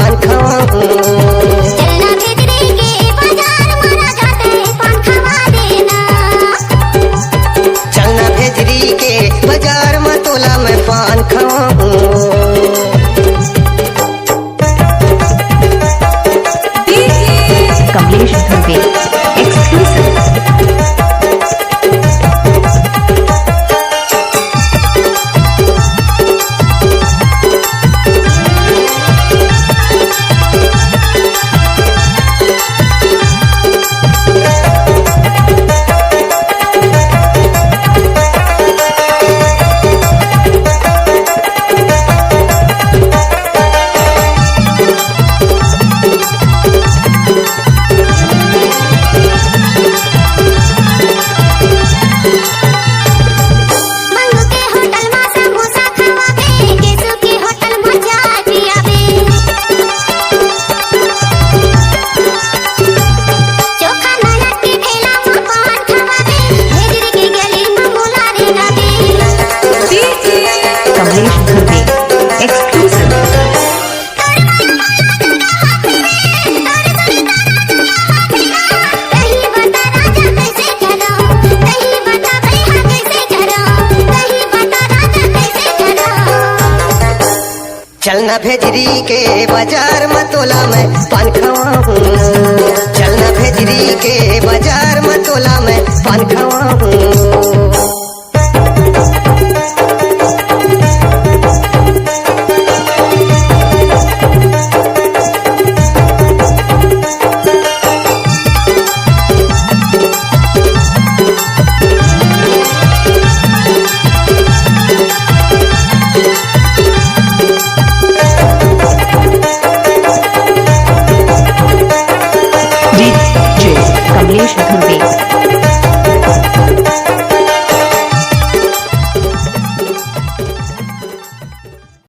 पान खवाऊं। चलना भेजरी के बाजार मारा जाते पान खवा देना। चलना भेजरी के बाजार में तोला मैं पान खवाऊं। कमलेश धुर्वे एक्सक्लूसिव। कमलेश धुर्वे एक्सक्लूसिव। चलना भेजरी के बाजार में तोला मैं पान खवाऊं। चलना भेजरी के बाजार में तोला मैं पान खवाऊं।